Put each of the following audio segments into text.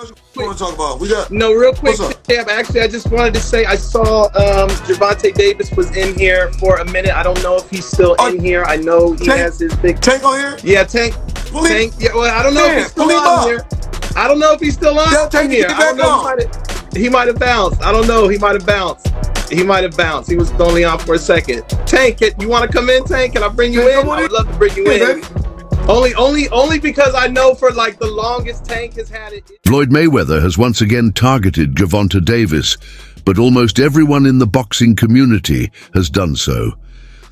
else you want to talk about? We got real quick. What's up? Tab, actually, I just wanted to say I saw Gervonta Davis was in here for a minute. I don't know if he's still in here. I know he has his big Tank on here. Yeah, Tank. Tank. Yeah, well, I don't know if he's still on here. I don't know if he's still on here. I don't know. He might have bounced. I don't know. He might have bounced. He was only on for a second. Tank, you want to come in, Tank? Can I bring you in? I would love to bring you in. Only because I know for like the longest Tank has had it. Floyd Mayweather has once again targeted Gervonta Davis, but almost everyone in the boxing community has done so.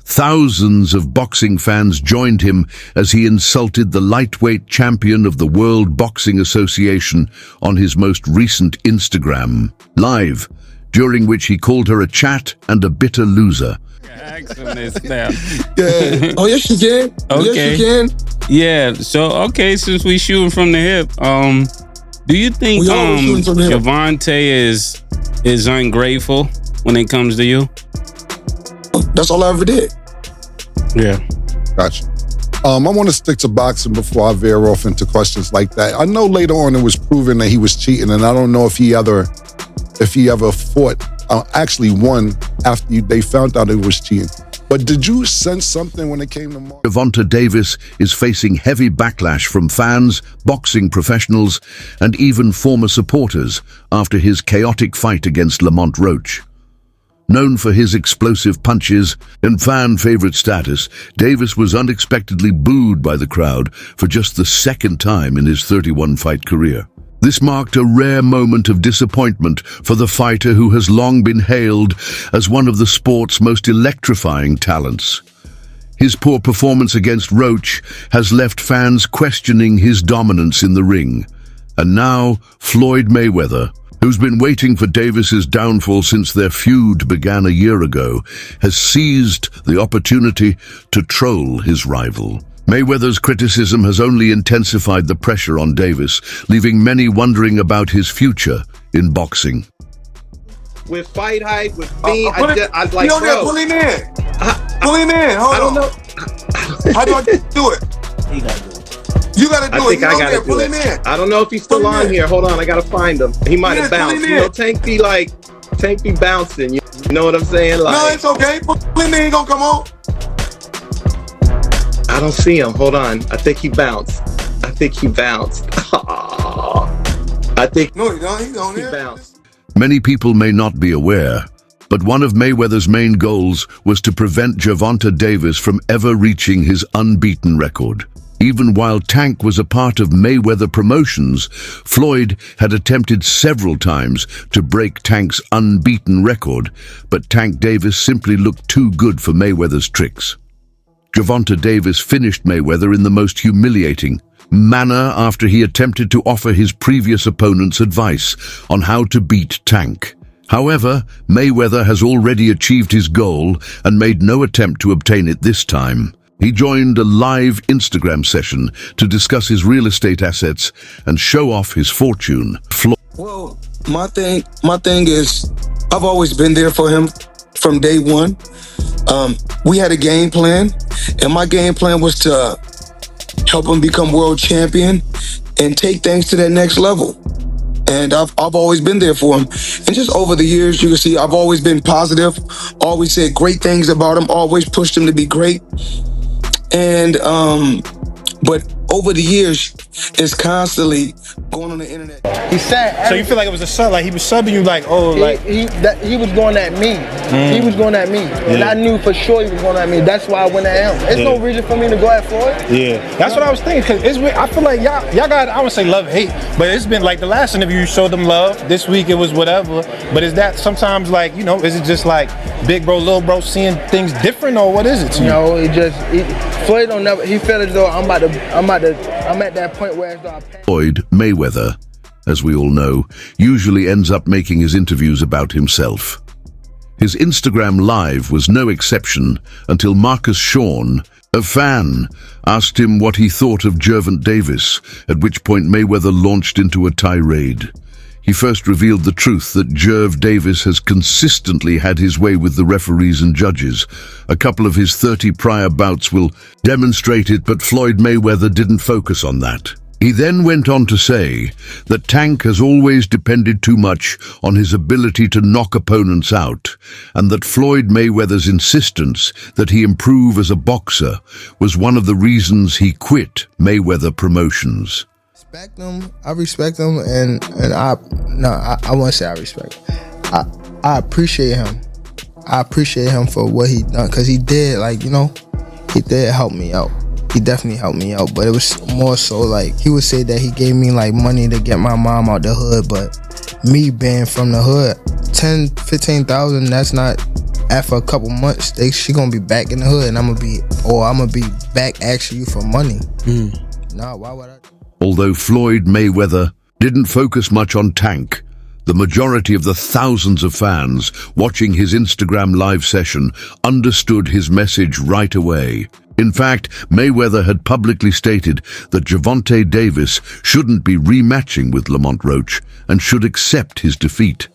Thousands of boxing fans joined him as he insulted the lightweight champion of the World Boxing Association on his most recent Instagram Live, during which he called her a chat and a bitter loser. Now. Yeah. Oh, yes, you can. Okay. Yes, you can. Yeah. So, okay, since we shooting from the hip, do you think Gervonta is ungrateful when it comes to you? That's all I ever did. Yeah. Gotcha. I want to stick to boxing before I veer off into questions like that. I know later on it was proven that he was cheating, and I don't know if he ever fought, actually won after they found out it was cheating. But did you sense something when it came to Gervonta Davis is facing heavy backlash from fans, boxing professionals, and even former supporters after his chaotic fight against Lamont Roach. Known for his explosive punches and fan-favorite status, Davis was unexpectedly booed by the crowd for just the second time in his 31-fight career. This marked a rare moment of disappointment for the fighter who has long been hailed as one of the sport's most electrifying talents. His poor performance against Roach has left fans questioning his dominance in the ring. And now, Floyd Mayweather, who's been waiting for Davis's downfall since their feud began a year ago, has seized the opportunity to troll his rival. Mayweather's criticism has only intensified the pressure on Davis, leaving many wondering about his future in boxing. With fight hype, with Fiend, I was like, bro. Pull him in. Pull him in. Hold on. I don't know. How do I do it? He gotta do it. You gotta do I think I gotta pull do him it. in. I don't know if he's still on here. Hold on, I gotta find him. He might have bounced. You know, Tank be bouncing. You know what I'm saying? Like, no, it's okay. Pull him in. He gonna come on. I don't see him. Hold on. I think he bounced. I think no, he don't. He's on he here. Bounced. Many people may not be aware, but one of Mayweather's main goals was to prevent Gervonta Davis from ever reaching his unbeaten record. Even while Tank was a part of Mayweather Promotions, Floyd had attempted several times to break Tank's unbeaten record, but Tank Davis simply looked too good for Mayweather's tricks. Gervonta Davis finished Mayweather in the most humiliating manner after he attempted to offer his previous opponents advice on how to beat Tank. However, Mayweather has already achieved his goal and made no attempt to obtain it this time. He joined a live Instagram session to discuss his real estate assets and show off his fortune. Well, my thing is, I've always been there for him from day one. We had a game plan, and my game plan was to help him become world champion and take things to that next level. And I've always been there for him. And just over the years, you can see I've always been positive, always said great things about him, always pushed him to be great. And but over the years, it's constantly going on the internet. He said. So you feel like it was a sub, like he was subbing you, like, oh, like he was going at me. He was going at me, and I knew for sure he was going at me. That's why I went at him. There's no reason for me to go at Floyd. Yeah, that's what I was thinking. Cause I feel like y'all got, I would say love hate, but it's been like the last interview you showed them love. This week it was whatever. But is that sometimes like, you know, is it just like big bro, little bro seeing things different, or what is it to you? No, Floyd don't never. He felt as though I'm at that point where it's though Floyd Mayweather, as we all know, usually ends up making his interviews about himself. His Instagram Live was no exception until Marcus Sean, a fan, asked him what he thought of Gervonta Davis, at which point Mayweather launched into a tirade. He first revealed the truth that Gerv Davis has consistently had his way with the referees and judges. A couple of his 30 prior bouts will demonstrate it, but Floyd Mayweather didn't focus on that. He then went on to say that Tank has always depended too much on his ability to knock opponents out, and that Floyd Mayweather's insistence that he improve as a boxer was one of the reasons he quit Mayweather Promotions. I respect him, and I won't say I respect him. I appreciate him. I appreciate him for what he done, because he did, like, you know, he did help me out. He definitely helped me out, but it was more so like, he would say that he gave me like money to get my mom out the hood, but me being from the hood, 10, 15,000, that's not, after a couple months, she gonna be back in the hood, and I'm gonna be back asking you for money. Nah, why would I? Although Floyd Mayweather didn't focus much on Tank, the majority of the thousands of fans watching his Instagram live session understood his message right away. In fact, Mayweather had publicly stated that Gervonta Davis shouldn't be rematching with Lamont Roach and should accept his defeat.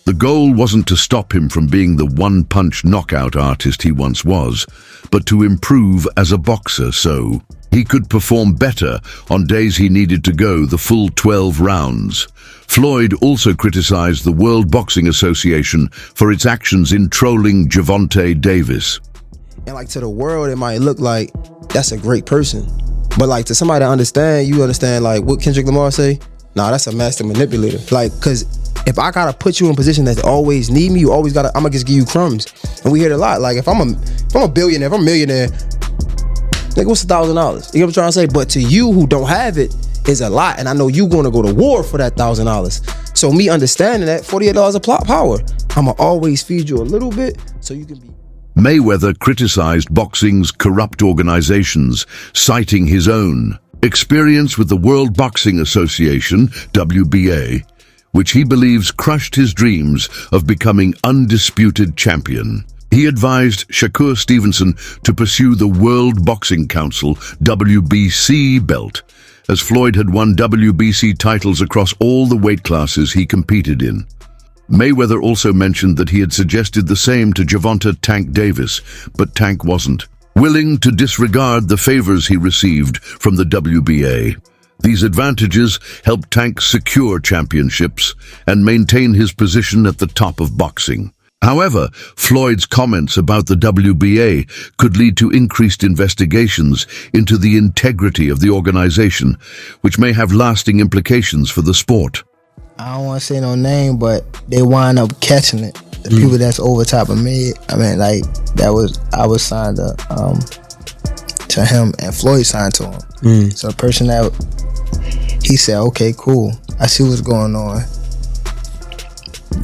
The goal wasn't to stop him from being the one-punch knockout artist he once was, but to improve as a boxer so he could perform better on days he needed to go the full 12 rounds. Floyd also criticized the World Boxing Association for its actions in trolling Gervonta Davis. And like, to the world, it might look like that's a great person, but like, to somebody to understand, you understand like what Kendrick Lamar say? Nah, that's a master manipulator. Like, cause if I gotta put you in a position that always need me, you always gotta, I'm gonna just give you crumbs. And we hear it a lot. Like, if I'm a billionaire, if I'm a millionaire, like, what's $1,000? You know what I'm trying to say? But to you who don't have it, is a lot, and I know you gonna go to war for that $1,000. So me understanding that, $48 of plot power, I'ma always feed you a little bit so you can be. Mayweather criticized boxing's corrupt organizations, citing his own experience with the World Boxing Association, WBA, which he believes crushed his dreams of becoming undisputed champion. He advised Shakur Stevenson to pursue the World Boxing Council, WBC belt, as Floyd had won WBC titles across all the weight classes he competed in. Mayweather also mentioned that he had suggested the same to Gervonta Tank Davis, but Tank wasn't willing to disregard the favors he received from the WBA. These advantages helped Tank secure championships and maintain his position at the top of boxing. However, Floyd's comments about the WBA could lead to increased investigations into the integrity of the organization, which may have lasting implications for the sport. I don't want to say no name, but they wind up catching it. The people that's over top of me, I mean, like, I was signed to him, and Floyd signed to him. So the person that, he said, okay, cool, I see what's going on.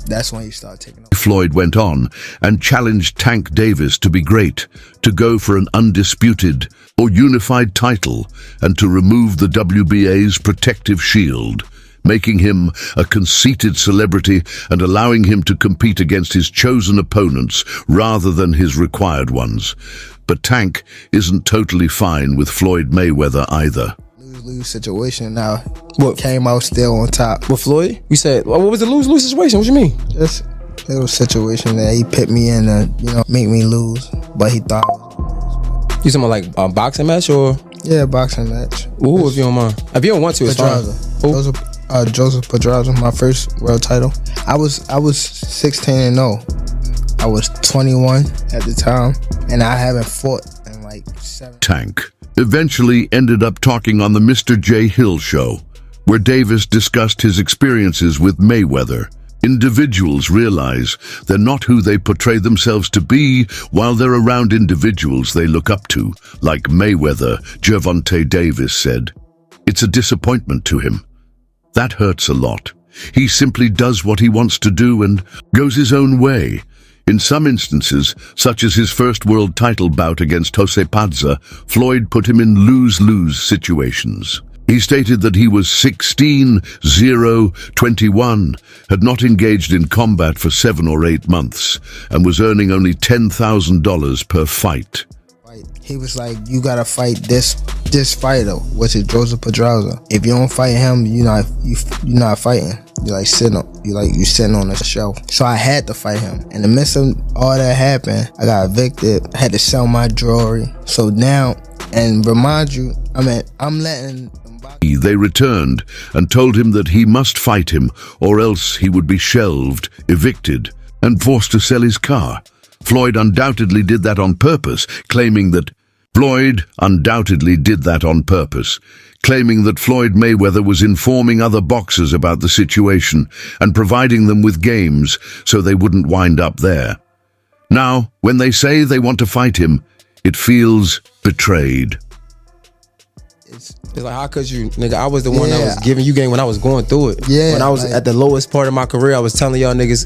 That's when you start taking off. Floyd went on and challenged Tank Davis to be great, to go for an undisputed or unified title, and to remove the WBA's protective shield, making him a conceited celebrity and allowing him to compete against his chosen opponents rather than his required ones. But Tank isn't totally fine with Floyd Mayweather either. Lose situation now. What came out still on top with Floyd? You said, what was the lose situation? What you mean? Just a little situation that he put me in to, you know, make me lose, but he thought. You talking about like a boxing match or? Yeah, boxing match. Ooh, if you don't mind. If you don't want to, it's fine. Joseph Pedraza, my first world title. I was 16-0. I was 21 at the time, and I haven't fought in like 7. Tank eventually ended up talking on the Mr. J. Hill show, where Davis discussed his experiences with Mayweather. Individuals realize they're not who they portray themselves to be while they're around individuals they look up to, like Mayweather, Gervonta Davis said. It's a disappointment to him. That hurts a lot. He simply does what he wants to do and goes his own way. In some instances, such as his first world title bout against Jose Padza, Floyd put him in lose-lose situations. He stated that he was 16-0-21, had not engaged in combat for 7 or 8 months, and was earning only $10,000 per fight. He was like, you gotta fight this fighter, which is Joseph Pedraza. If you don't fight him, you're not fighting. You're like sitting on a shelf. So I had to fight him. In the midst of all that happened, I got evicted. I had to sell my jewelry. So now, and remind you, I mean, I'm letting them They returned and told him that he must fight him or else he would be shelved, evicted, and forced to sell his car. Floyd undoubtedly did that on purpose, claiming that Floyd Mayweather was informing other boxers about the situation and providing them with games so they wouldn't wind up there. Now, when they say they want to fight him, it feels betrayed. It's like, how could you, nigga? I was the one that was giving you game when I was going through it. Yeah. When I was at the lowest part of my career, I was telling y'all niggas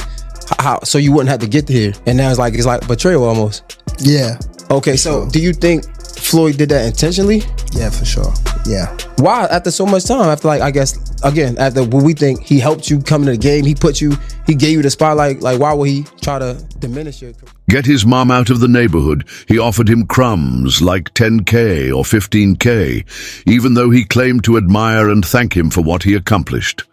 how so you wouldn't have to get here. And now it's like betrayal almost. Yeah. Okay, so do you think Floyd did that intentionally? Yeah, for sure. Yeah. Why? After so much time, after like, I guess, again, after what we think he helped you come into the game, he gave you the spotlight, like why would he try to diminish your career? Get his mom out of the neighborhood. He offered him crumbs like 10K or 15K, even though he claimed to admire and thank him for what he accomplished.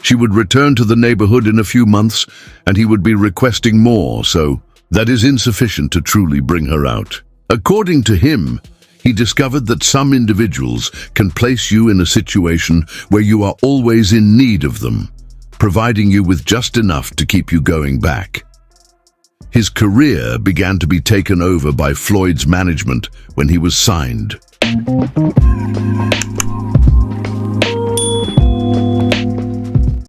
She would return to the neighborhood in a few months, and he would be requesting more, so that is insufficient to truly bring her out. According to him, he discovered that some individuals can place you in a situation where you are always in need of them, providing you with just enough to keep you going back. His career began to be taken over by Floyd's management when he was signed.